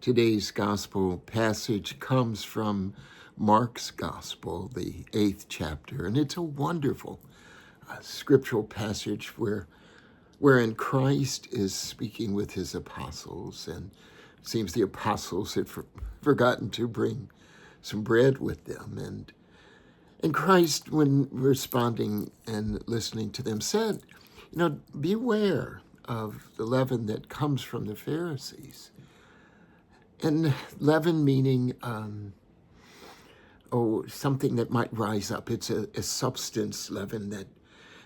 Today's gospel passage comes from Mark's gospel, the 8th chapter, and it's a wonderful scriptural passage wherein Christ is speaking with his apostles, and it seems the apostles had forgotten to bring some bread with them, and Christ, when responding and listening to them, said, beware of the leaven that comes from the Pharisees. And leaven meaning, something that might rise up. It's a substance leaven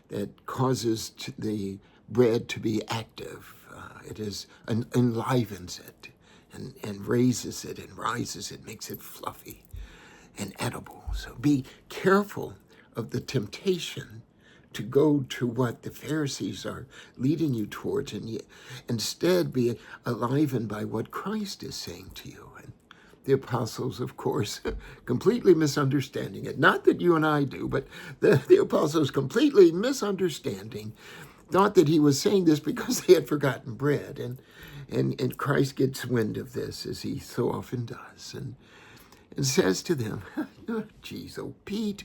that causes the bread to be active. It enlivens it and raises it and rises it, makes it fluffy and edible. So be careful of the temptation to go to what the Pharisees are leading you towards, and instead be enlivened by what Christ is saying to you. And the apostles, of course, completely misunderstanding it. Not that you and I do, but the apostles completely misunderstanding, thought that he was saying this because they had forgotten bread. And Christ gets wind of this, as he so often does, and says to them, geez, oh, Pete,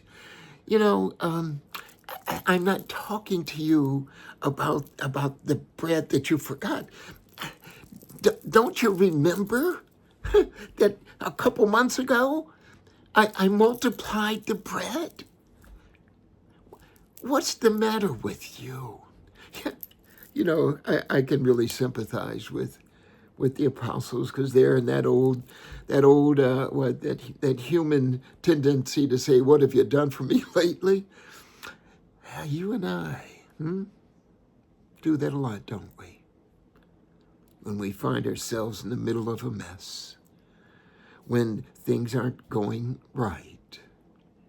I'm not talking to you about the bread that you forgot. Don't you remember that a couple months ago I multiplied the bread? What's the matter with you? I can really sympathize with the apostles, because they're in that old human tendency to say, "What have you done for me lately?" You and I do that a lot, don't we? When we find ourselves in the middle of a mess, when things aren't going right,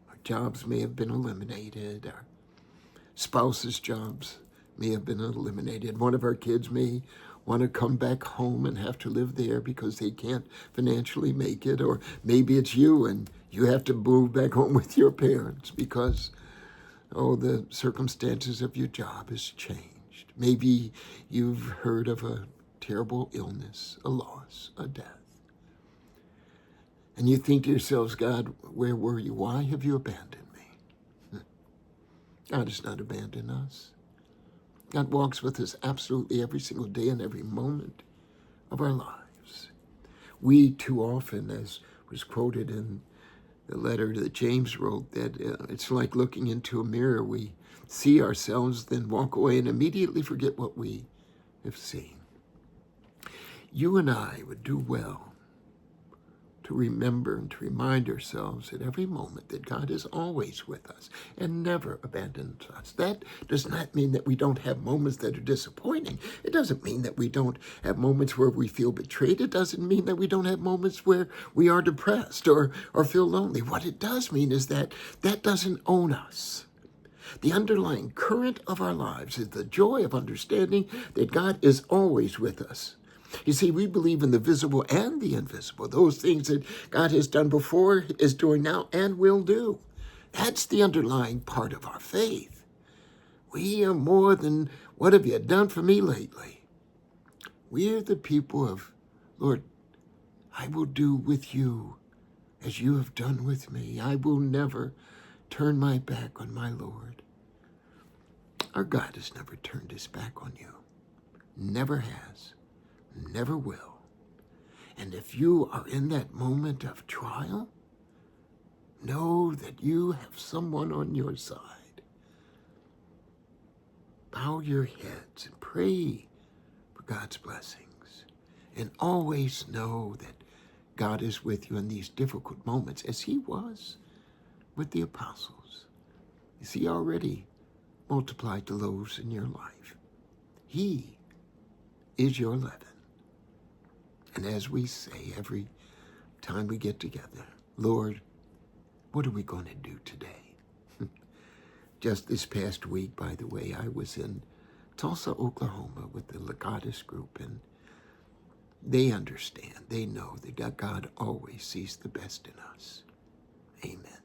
our jobs may have been eliminated, our spouse's jobs may have been eliminated, one of our kids may want to come back home and have to live there because they can't financially make it, or maybe it's you and you have to move back home with your parents because the circumstances of your job has changed. Maybe you've heard of a terrible illness, a loss, a death. And you think to yourselves, God, where were you? Why have you abandoned me? God has not abandoned us. God walks with us absolutely every single day and every moment of our lives. We too often, as was quoted in the letter that James wrote, that it's like looking into a mirror. We see ourselves, then walk away and immediately forget what we have seen. You and I would do well to remember and to remind ourselves at every moment that God is always with us and never abandons us. That does not mean that we don't have moments that are disappointing. It doesn't mean that we don't have moments where we feel betrayed. It doesn't mean that we don't have moments where we are depressed or feel lonely. What it does mean is that doesn't own us. The underlying current of our lives is the joy of understanding that God is always with us. You see, we believe in the visible and the invisible, those things that God has done before, is doing now, and will do. That's the underlying part of our faith. We are more than, what have you done for me lately? We are the people of, Lord, I will do with you as you have done with me. I will never turn my back on my Lord. Our God has never turned his back on you. Never has. Never will. And if you are in that moment of trial, know that you have someone on your side. Bow your heads and pray for God's blessings. And always know that God is with you in these difficult moments, as he was with the apostles. You see, already multiplied the loaves in your life. He is your leaven. And as we say every time we get together, Lord, what are we going to do today? Just this past week, by the way, I was in Tulsa, Oklahoma with the Legatus group, and they understand, they know that God always sees the best in us. Amen.